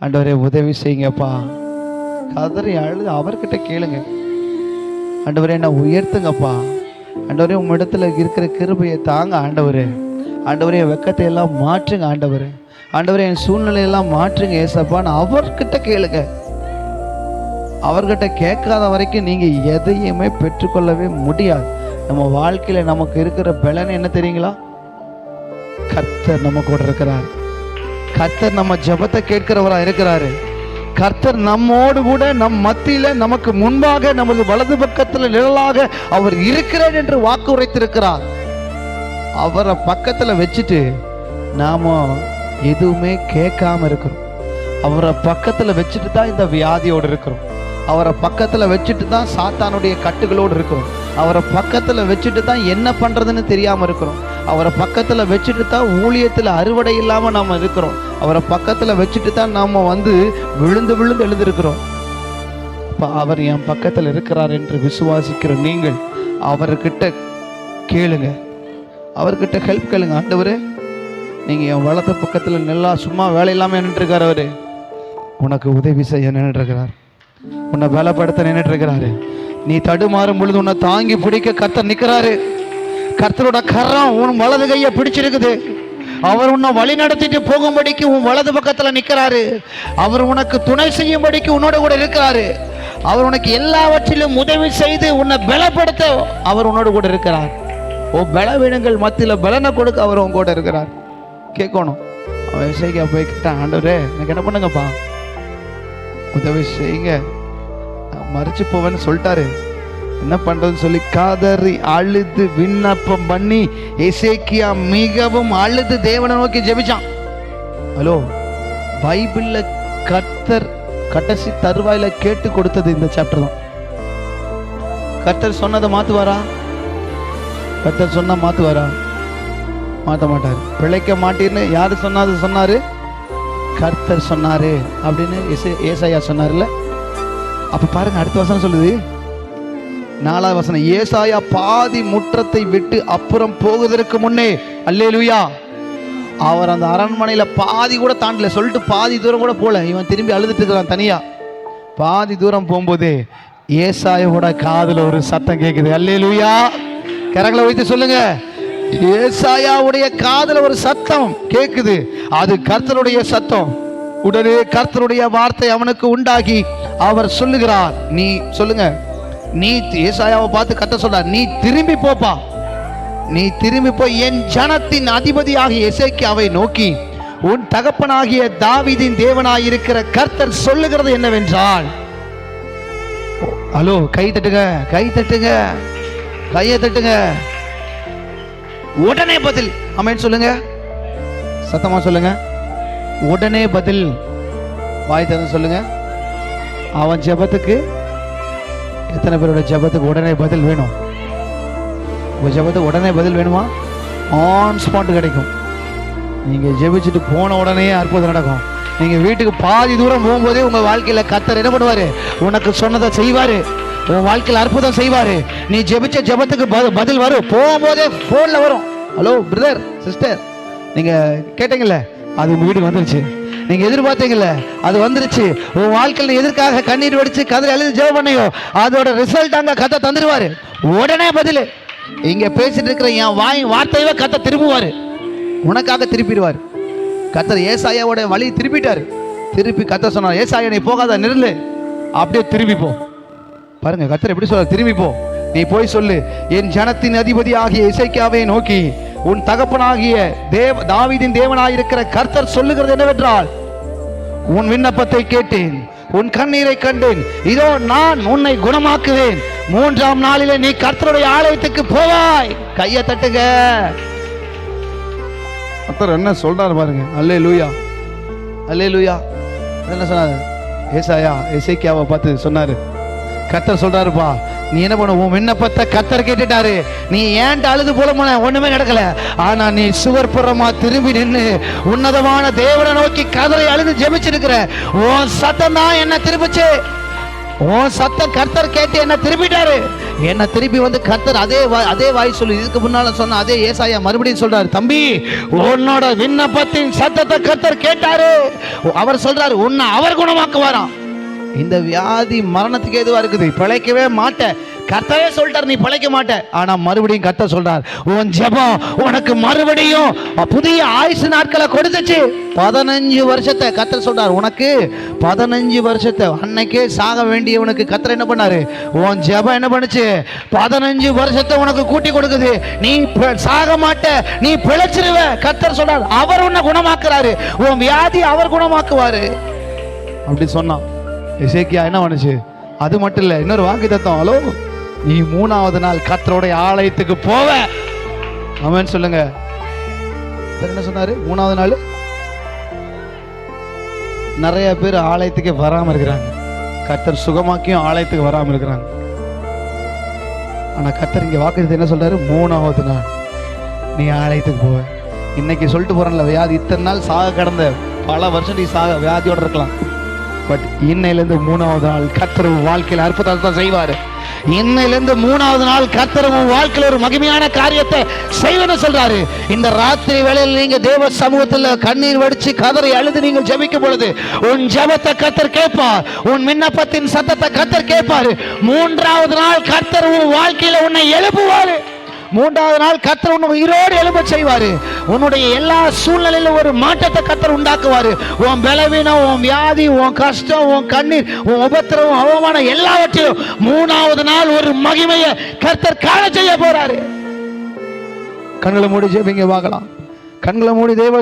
ஆண்டவரே உதவி செய்யுங்கப்பா. கதறி அழுது அவர்கிட்ட கேளுங்க. ஆண்டவரே என்னை உயர்த்துங்கப்பா. ஆண்டவரே உம்மிடத்துல இருக்கிற கிருபையை தாங்க ஆண்டவரே. ஆண்டவரே என் வெக்கத்தை எல்லாம் மாற்றுங்க ஆண்டவரே. ஆண்டவரே என் சூழ்நிலையெல்லாம் மாற்றுங்க ஏசப்பான்னு அவர்கிட்ட கேளுங்க. அவர்கிட்ட கேட்காத வரைக்கும் நீங்கள் எதையுமே பெற்றுக்கொள்ளவே முடியாது. நம்ம வாழ்க்கையில் நமக்கு இருக்கிற பலன் என்ன தெரியுங்களா? கர்த்தர் நம்ம கூட இருக்கிறார். கர்த்தர் நம்ம ஜெபத்தை கேட்கிறவரா இருக்கிறாரு. கர்த்தர் நம்மோடு கூட நம் மத்தியில நமக்கு முன்பாக நமது வலது பக்கத்தில் நிழலாக அவர் இருக்கிறார் என்று வாக்கு உரைத்திருக்கிறார். அவரை பக்கத்தில் வச்சுட்டு நாம எதுவுமே கேட்காம இருக்கிறோம். அவரை பக்கத்தில் வச்சுட்டு தான் இந்த வியாதியோடு இருக்கிறோம். அவரை பக்கத்தில் வச்சுட்டு தான் சாத்தானுடைய கட்டுகளோடு இருக்கிறோம். அவரை பக்கத்தில் வச்சுட்டு தான் என்ன பண்ணுறதுன்னு தெரியாமல் இருக்கிறோம். அவரை பக்கத்தில் வச்சுட்டு தான் ஊழியத்தில் அறுவடை இல்லாமல் நாம் இருக்கிறோம். அவரை பக்கத்தில் வச்சுட்டு தான் நாம் விழுந்து விழுந்து எழுந்திருக்கிறோம். இப்போ அவர் என் பக்கத்தில் இருக்கிறார் என்று விசுவாசிக்கிற நீங்கள் அவர்கிட்ட கேளுங்க. அவர்கிட்ட ஹெல்ப் கேளுங்க. ஆண்டவரே, நீங்கள் என் வலது பக்கத்தில் நல்லா சும்மா வேலை இல்லாமல் நின்றுருக்கார். அவர் உனக்கு உதவி செய்ய நின்றுருக்கிறார். உன்னை பலப்படுத்த நின்றுருக்கிறாரு. நீ தடுமாறும் பொழுது உன்னை தாங்கி பிடிக்க கர்த்தர் நிற்கிறாரு. கர்த்தரோட கரம் உன் வலது கையை பிடிச்சிருக்குது. அவர் உன்னை வழி நடத்திட்டு போகும்படிக்கு உன் வலது பக்கத்தில் நிற்கிறாரு. அவர் உனக்கு துணை செய்யும்படிக்கு உன்னோட கூட இருக்கிறாரு. அவர் உனக்கு எல்லாவற்றிலும் உதவி செய்து உன்னை பலப்படுத்த அவர் உன்னோட கூட இருக்கிறார். ஓ பலவீனங்கள் மத்தியில் பலனை கொடுக்க அவர் உன் கூட இருக்கிறார். கேட்கணும். அவன் இசைக்கா போய் கேட்டான், ஆண்டவரே எனக்கு என்ன பண்ணுங்கப்பா, உதவி செய்யுங்க, மறைச்சு போவேன்னு சொல்லிட்டாரு. என்ன பண்றதுன்னு சொல்லி காதறி அழுது விண்ணப்பம் பண்ணி எசேக்கியா மிகவும் அழுது தேவனை நோக்கி ஜெபிச்சான். ஹலோ, பைபிள்ல கர்த்தர் கடைசி தருவாயில கேட்டு கொடுத்தது இந்த சாப்டர் தான். கர்த்தர் சொன்னதை மாத்துவாரா? கர்த்தர் சொன்னா மாத்துவாரா? மாற்ற மாட்டார். பிழைக்க மாட்டீர்னு யாரு சொன்னாரு? கர்த்தர் சொன்னாரு அப்படின்னு ஏசாயா சொன்னார்ல. அப்ப பாருங்க, அடுத்த வசனம் சொல்லுது, 4வது வசனம், ஏசாயா பாதி முற்றத்தை விட்டு அப்புறம் போகுவதற்கு முன்னே, அல்லேலூயா, அவர் அந்த அரண்மனையில பாதி கூட தாண்டல, சொல்லிட்டு பாதி தூரம் கூட போல, இவன் திரும்பி அழுதுட்டு இருக்கிறான் தனியா. பாதி தூரம் போகும்போதே ஏசாயாவோட காதுல ஒரு சத்தம் கேட்குது. அல்லேலூயா, கரங்களை வைத்து சொல்லுங்க. ஏசாயாவுடைய காதுல ஒரு சத்தம் கேட்குது. அது கர்த்தருடைய சத்தம். உடனே கர்த்தருடைய வார்த்தை அவனுக்கு உண்டாகி அவர் சொல்லுகிறார், நீ சொல்லுங்க, நீ ஏசாயாவை பார்த்து கர்த்தர் சொல்றார், நீ திரும்பி போப்பா, நீ திரும்பி போய் என் ஜனத்தின் அதிபதியாகிய எசேக்கியாவை நோக்கி உன் தகப்பனாகிய தாவீதின் தேவனாயிருக்கிற கர்த்தர் சொல்லுகிறது என்னவென்றால், ஹலோ, கை தட்டுங்க, கை தட்டுங்க, கையை தட்டுங்க. உடனே பதில். ஆமென் சொல்லுங்க, சத்தமா சொல்லுங்க. உடனே பதில். வாய் திறந்து சொல்லுங்க. அவன் ஜெபத்துக்கு, எத்தனை பேரோட ஜெபத்துக்கு உடனே பதில் வேணும்? உங்க ஜெபத்துக்கு உடனே பதில் வேணுமா? ஆன் ஸ்பாட் கிடைக்கும். நீங்க ஜெபிச்சுட்டு போன உடனே அற்புதம் நடக்கும். நீங்க வீட்டுக்கு பாதி தூரம் போகும்போதே உங்க வாழ்க்கையில கர்த்தர் என்ன பண்ணுவாரு? உனக்கு சொன்னதை செய்வாரு. உன் வாழ்க்கையில் அற்புதம் செய்வாரு. நீ ஜெபிச்ச ஜெபத்துக்கு பதில் வரும். போகும்போதே போன்ல வரும். ஹலோ பிரதர், சிஸ்டர், நீங்க கேட்டீங்கல்ல, அது உங்க வீட்டுக்கு வந்துருச்சு. நீங்க எதிர்பார்த்தீங்கல்ல, அது வந்துருச்சு. உன் வாழ்க்கையில் எதற்காக கண்ணீர் வடிச்சு கதில் எழுதி ஜெபம் பண்ணையோ அதோட ரிசல்ட் அங்க கத்த தந்துடுவாரு. உடனே பதில். இங்க பேசிட்டு இருக்கிற என் வார்த்தையவே கத்த திரும்புவாரு, உனக்காக திருப்பிடுவார். கத்தர் ஏசாயாவோட வழி திருப்பிட்டாரு. திருப்பி கத்த சொன்னார், ஏசாயா நீ போகாத, நில்லு, அப்படியே திரும்பி போ. பாருங்க, கர்த்தர் எப்படி சொல்ற, திரும்பி போ, நீ போய் சொல்லு, என் ஜனத்தின் அதிபதி ஆகிய எசேக்கியாவை நோக்கி உன் தகப்பனாகிய தாவீதின் தேவனாயிருக்கிற கர்த்தர் சொல்லுகிறது என்னவென்றால், உன் விண்ணப்பத்தை கேட்டேன், உன் கண்ணீரை கண்டேன், இதோ நான் உன்னை குணமாக்குவேன், 3ஆம் நாளிலே நீ கர்த்தருடைய ஆலயத்துக்கு போவாய். கையை தட்டுங்க. கர்த்தர் என்ன சொல்றாரு பாருங்க. அல்லேலூயா, அல்லேலூயா. என்ன சொன்னாரு? ஏசாயா எசேக்கியாவை பார்த்து சொன்னாரு, கர்த்தர் சொல்றாருப்பா, நீ என்ன பண்ண, உன் விண்ணப்பத்தை கர்த்தர் கேட்டுட்டாரு. நீ ஏன்ட்டு அழுது போல ஒண்ணுமே நடக்கல. ஆனா நீ சுவர்புறமா திரும்பி நின்று உன்னதமான தேவனை நோக்கி கதரை அழுது ஜெபிச்சிருக்கிற உன் சத்தம் தான் என்ன திரும்பிச்சு. உன் சத்தம் கர்த்தர் கேட்டு என்ன திருப்பிட்டாரு. என்ன திருப்பி வந்து கர்த்தர் அதே வாய் சொல்லி இதுக்கு முன்னால சொன்ன அதே ஏசாயா மறுபடியும் சொல்றாரு, தம்பி உன்னோட விண்ணப்பத்தின் சத்தத்தை கர்த்தர் கேட்டாரு. அவர் சொல்றாரு உன்னை அவர் குணமாக்குவாராம். இந்த வியாதி மரணத்துக்கு எதுவா இருக்குது, பிழைக்கவே மாட்டேன். கர்த்தரே சொல்றார் நீ பிழைக்க மாட்ட. ஆனா மறுபடியும் கர்த்தர் சொல்றார் உன் ஜெபம் உனக்கு மறுபடியும் புதிய ஆயுசு நாட்களை கொடுத்துச்சு. 15 வருஷத்தை கர்த்தர் சொல்றார், உனக்கு 15 வருஷத்தை அன்னைக்கே சாக வேண்டியவனுக்கு கர்த்தர் என்ன பண்ணாரு, உன் ஜெபம் என்ன பண்ணுச்சு, 15 வருஷத்தை உனக்கு கூட்டி கொடுக்குது. நீ சாக மாட்ட, நீ பிழைச்சிருவ. கர்த்தர் சொல்றார் அவர் உன்னை குணமாக்குறாரு, உன் வியாதி அவர் குணமாக்குவாரு. அப்படி சொன்னான். எசேக்கியா என்ன பண்ணுச்சு, அது மட்டும் இல்ல இன்னொரு வாக்குத்தத்தம், ஹலோ நீ 3வது நாள் கர்த்தருடைய ஆலயத்துக்கு போவ. ஆமென் சொல்லுங்க. என்ன சொன்னாரு, 3வது நாள் நிறைய பேர் ஆலயத்துக்கே வராம இருக்கிறாங்க. கர்த்தர் சுகமாக்கியும் ஆலயத்துக்கு வராம இருக்கிறாங்க. ஆனா கர்த்தர் இங்க வாக்குத்தத்தம் என்ன சொல்றாரு, 3வது நாள் நீ ஆலயத்துக்கு போவ. இன்னைக்கு சொல்லிட்டு போறேன்ல, வியாதி இத்தனை நாள் சாக கடந்த பல வருஷம் நீ சாக வியாதியோட இருக்கலாம். பட் இன்னையிலிருந்து 3வது நாள் கர்த்தர் வாழ்க்கையில் அற்புதத்தை செய்வாரு. இன்னையிலிருந்து 3வது நாள் கர்த்தர் வாழ்க்கையில் ஒரு மகிமையான காரியத்தை செய்வேன்னு சொல்றாரு. இந்த ராத்திரி வேளையில் நீங்க தேவ சமூகத்தில் கண்ணீர் வடிச்சு கதறி அழுது நீங்கள் ஜெபிக்கும் பொழுது உன் ஜெபத்தை கர்த்தர் கேட்பார், உன் விண்ணப்பத்தின் சத்தத்தை கர்த்தர் கேட்பாரு. 3வது நாள் கர்த்தர் உன் வாழ்க்கையில உன்னை எழுப்புவாரு. 3வது நாள் கர்த்தர் உன்னை உயிரோடு எழுப்ப செய்வாரு. உன்னுடைய எல்லா சூழ்நிலையிலும் ஒரு மாற்றத்தை கர்த்தர் உண்டாக்குவாரு. உன் பலவீனம், உன் வியாதி, உன் கஷ்டம், உன் கண்ணீர், உன் உபத்திரவம், அவமானம் எல்லாவற்றையும் 3வது நாள் ஒரு மகிமையை கர்த்தர் காண செய்ய போறாரு. கண்களை மூடி ஜெபிங்க பார்க்கலாம். கண்களை மூடி தேவ